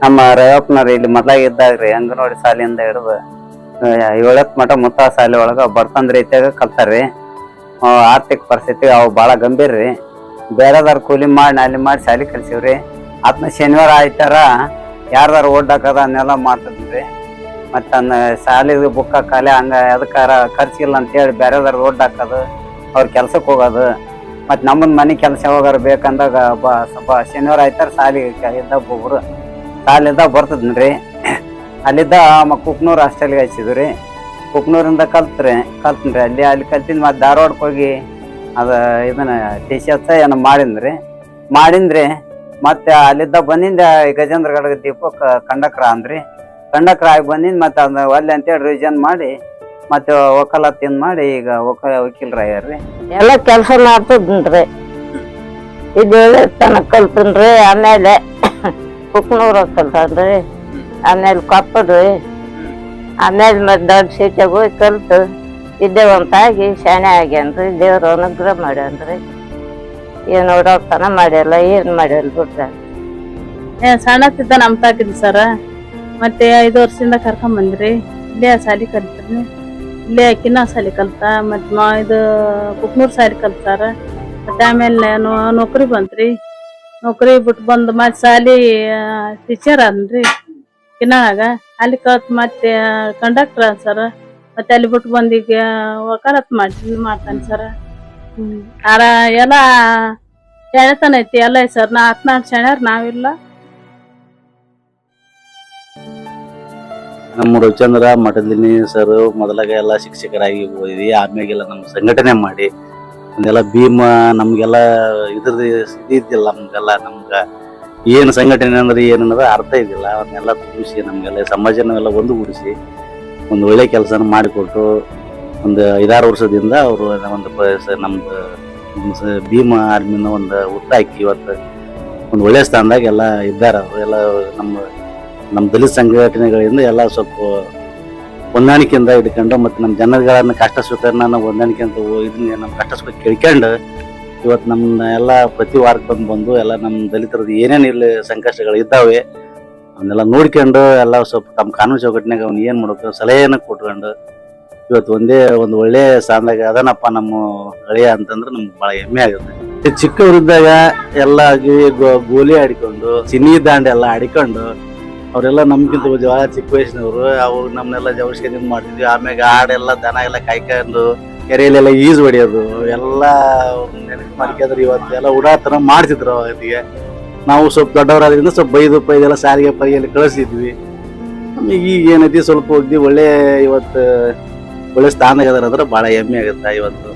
ನಮ್ಮ ರಯಪ್ಪನವ್ರು ಇಲ್ಲಿ ಮೊದ್ಲಾಗ ಇದ್ದಾಗ್ರಿ ಅಂಗನವಾಡಿ ಶಾಲೆಯಿಂದ ಹಿಡಿದು 7th ಮಠ ಮುತ್ತ ಶಾಲೆ ಒಳಗ ಬರ್ತಂದ್ ರೀತಿಯಾಗ ಕಲ್ತಾರ್ರಿ. ಆರ್ಥಿಕ ಪರಿಸ್ಥಿತಿ ಅವು ಬಾಳ ಗಂಭೀರ ರೀ. ಬೇರೆದಾರ ಕೂಲಿ ಮಾಡಿ ನಾಲಿ ಮಾಡಿ ಶಾಲೆ ಕಲ್ಸಿವ್ರಿ. ಅದನ್ನ ಶನಿವಾರ ಆಯ್ತಾರ ಯಾರ್ದಾರ ಓಡಾಕದ ಅನ್ನೆಲ್ಲ ಮಾಡ್ತಿದ್ರಿ. ಮತ್ತ ಶಾಲೆದು ಬುಕ್ಕ ಕಾಲೆ ಹಂಗ ಎದಕ್ಕಾರ ಖರ್ಚಿಲ್ಲ ಅಂತೇಳಿ ಬೇರೆದಾರ ರೋಡ್ ಹಾಕೋದು, ಅವ್ರ ಕೆಲ್ಸಕ್ಕೆ ಹೋಗೋದು. ಮತ್ ನಮ್ಮನ್ ಮನೆ ಕೆಲಸ ಹೋಗಾರ ಬೇಕಂದಾಗ ಸ್ವಲ್ಪ ಶನಿವಾರ ಆಯ್ತಾರ ಶಾಲೆ ಇದ್ದ ಒಬ್ಬೊಬ್ರು ಶಾಲಿದ್ದಾಗ ಬರ್ತದ್ರಿ. ಅಲ್ಲಿದ್ದ ಕುಕ್ನೂರ್ ಹಾಸ್ಟೆಲ್ಗೆ ಹಚ್ಚಿದ್ರಿ. ಕುಕ್ನೂರಿಂದ ಕಲ್ತ್ರಿ ಅಲ್ಲಿ ಕಲ್ತಿದ್ ಮತ್ತೆ ಧಾರವಾಡಕ್ಕೆ ಹೋಗಿ ಅದ ಇದನ್ನ TCS ಏನೋ ಮಾಡಿಂದ್ರಿ. ಮತ್ತೆ ಅಲ್ಲಿದ್ದ ಬಂದಿಂದ ಗಜೇಂದ್ರಗಢ ದೀಪಕ್ ಕಂಡಕ್ಟರ್ ಅಂದ್ರಿ. ಕಂಡಕ್ಟರ್ ಆಗಿ ಬಂದಿಂದ ಮತ್ತೆ ಅದ ಒಲ್ಲೆ ಅಂತೇಳಿ ರಿವಿಷನ್ ಮಾಡಿ ಮತ್ತೆ ವಕಾಲತ್ತಿಂದ ಮಾಡಿ ಈಗ ವಕೀಲರಾಗ್ಯಾರ್ರಿ. ಎಲ್ಲ ಕೆಲಸ ಮಾಡ್ತಿದ್ನ್ರಿ. ಇದು ತನಕ ಕಲ್ತನ್ರಿ. ಆಮೇಲೆ ಕುಕ್ನೂರ ಕಲ್ತನ್ರಿ. ಆಮೇಲೆ ಕೊಪ್ಪದ್ರಿ. ಆಮೇಲೆ ಮತ್ತೆ ದೊಡ್ಡ ಸಿಟಿಯಾಗ ಹೋಗಿ ಕಲ್ತು ವಿದ್ಯಾವಂತಾಗಿ ಶಾಣೆ ಆಗ್ಯಾನ್ರಿ. ದೇವ್ರ ಅನುಗ್ರಹ ಮಾಡ್ಯಾನ್ರಿ. ಏನು ಓಡಾಡ್ತಾನ ಮಾಡ್ಯಲ್ಲ, ಏನ್ ಮಾಡ್ಯಲ್ಲ ಬಿಟ್ರ. ಸಣ್ಣತ್ತಿದ್ದ ನಮ್ ತಾಕಿದ್ವಿ ಸರ. ಮತ್ತೆ 5 ವರ್ಷದಿಂದ ಕರ್ಕೊಂಡ್ ಬಂದ್ರಿ. ಇಲ್ಲೇ ಶಾಲಿ ಕಲ್ತ್ರಿ. ಇಲ್ಲೇ ಕಿನ್ನ ಶಾಲಿ ಕಲ್ತ ಮತ್ ಇದು ಕುಕ್ನೂರ್ ಶಾಲಿ ಕಲ್ತಾರ. ಮತ್ತೆ ಆಮೇಲೆ ನೌಕರಿ ಬಂತ್ರಿ. ನೌಕರಿ ಬಿಟ್ಟು ಬಂದ್ ಮತ್ತೆ ಶಾಲಿ ಟೀಚರ್ ಅನ್ರಿ ಕಿನ್ನಾಗ. ಅಲ್ಲಿ ಕಲ್ತ್ ಮತ್ತೆ ಕಂಡಕ್ಟರ್ ಸರ. ಮತ್ತೆ ಅಲ್ಲಿ ಬಿಟ್ಟು ಬಂದೀಗ ವಕಾಲತ್ ಮಾಡ್ತಾನೆ ಸರ. ಎಲ್ಲ ಶಾಣೆತನ ಐತಿ ಎಲ್ಲ ಸರ್. 14 ಶಾಣ್ಯಾರ ನಾವಿಲ್ಲ. ನಮ್ಮ ರವಿಚಂದ್ರ ಮಠದಿನಿ ಸರ್ ಮೊದಲಾಗ ಎಲ್ಲ ಶಿಕ್ಷಕರಾಗಿ ಹೋದ್ವಿ. ಆಮ್ಯಾಗೆಲ್ಲ ನಮ್ಮ ಸಂಘಟನೆ ಮಾಡಿ ಒಂದೆಲ್ಲ ಭೀಮ ನಮ್ಗೆಲ್ಲ ಇದ್ರದ್ದು ಇದ್ದಿಲ್ಲ. ನಮ್ಗ ಏನು ಸಂಘಟನೆ ಅಂದ್ರೆ ಏನನ್ನೋದು ಅರ್ಥ ಇದ್ದಿಲ್ಲ. ಅವನ್ನೆಲ್ಲ ಕೂಡಿಸಿ ನಮ್ಗೆಲ್ಲ ಸಮಾಜನೆಲ್ಲ ಒಂದುಗೂಡಿಸಿ ಒಂದು ಒಳ್ಳೆ ಕೆಲಸನ ಮಾಡಿಕೊಟ್ಟು ಒಂದು 5-6 ವರ್ಷದಿಂದ ಅವರು ನಮ್ದು ಭೀಮ ಆರ್ಮಿನ ಒಂದು ಹುಟ್ಟಾಕಿ ಇವತ್ತು ಒಂದು ಒಳ್ಳೆ ಸ್ಥಾನದಾಗ ಎಲ್ಲ ಇದ್ದಾರೆ. ಅವರು ಎಲ್ಲ ನಮ್ಮ ದಲಿತ ಸಂಘಟನೆಗಳಿಂದ ಎಲ್ಲ ಸ್ವಲ್ಪ ಹೊಂದಾಣಿಕೆಯಿಂದ ಹಿಡ್ಕೊಂಡು ಮತ್ತೆ ನಮ್ಮ ಜನಗಳನ್ನ ಕಷ್ಟ ಸುಖನ ಹೊಂದಾಣಿಕೆಂತ ಇದನ್ನ ನಮ್ಮ ಕಷ್ಟ ಸುಖ ಕೇಳ್ಕೊಂಡು ಇವತ್ತು ನಮ್ಮನ್ನ ಎಲ್ಲ ಪ್ರತಿ ವಾರಕ್ಕೆ ಬಂದು ಎಲ್ಲ ನಮ್ಮ ದಲಿತರದ್ದು ಏನೇನು ಇಲ್ಲಿ ಸಂಕಷ್ಟಗಳು ಇದ್ದಾವೆ ಅವನ್ನೆಲ್ಲ ನೋಡ್ಕೊಂಡು ಎಲ್ಲ ಸ್ವಲ್ಪ ತಮ್ಮ ಕಾನೂನು ಚೌಕಟ್ಟಿನಾಗ ಅವ್ನು ಏನು ಮಾಡಬೇಕು ಸಲಹೆಯನ್ನು ಕೊಟ್ಕೊಂಡು ಇವತ್ತು ಒಂದು ಒಳ್ಳೆ ಸ್ಥಾನದಾಗ ಅದನಪ್ಪ ನಮ್ಮ ಹಳೆಯ ಅಂತಂದ್ರೆ ನಮ್ಗೆ ಭಾಳ ಹೆಮ್ಮೆ ಆಗುತ್ತೆ. ಚಿಕ್ಕವರಿದ್ದಾಗ ಎಲ್ಲ ಗೋಲಿ ಆಡಿಕೊಂಡು ಚಿನ್ನಿ ದಾಂಡೆ ಎಲ್ಲ ಆಡಿಕೊಂಡು ಅವರೆಲ್ಲ ನಮ್ಗಿಂತ ಭಾಳ ಚಿಕ್ಕ ವಯಸ್ಸಿನವರು. ಅವ್ರು ನಮ್ಮನ್ನೆಲ್ಲ ಜವಸ್ಕದಿಂದ ಮಾಡ್ತಿದ್ವಿ. ಆಮ್ಯಾಗ ಆಡೆಲ್ಲ ದನ ಎಲ್ಲ ಕಾಯ್ಕೊಂಡು ಕೆರೆಯಲ್ಲೆಲ್ಲ ಈಜು ಹೊಡಿಯೋದು ಎಲ್ಲ ನೆನಪು ಮಾಡ್ಕೊಂಡ್ರೆ ಇವತ್ತು ಎಲ್ಲ ಉಡಾತನ ಮಾಡ್ತಿದ್ರು. ಅವತ್ತಿಗೆ ನಾವು ಸ್ವಲ್ಪ ದೊಡ್ಡವರಾದ್ರಿಂದ ಸ್ವಲ್ಪ ಬೈದೆಲ್ಲ ಸಾರಿಗೆ ಪರಿಯಲ್ಲಿ ಕಳಿಸಿದ್ವಿ. ನಮಗೆ ಈಗ ಏನೈತಿ ಸ್ವಲ್ಪ ಹೋಗ್ದಿ ಒಳ್ಳೆ ಇವತ್ತು ಒಳ್ಳೆ ಸ್ಥಾನದಾಗ ಅದಾರ ಅಂದ್ರೆ ಭಾಳ ಹೆಮ್ಮೆ ಆಗುತ್ತೆ ಇವತ್ತು.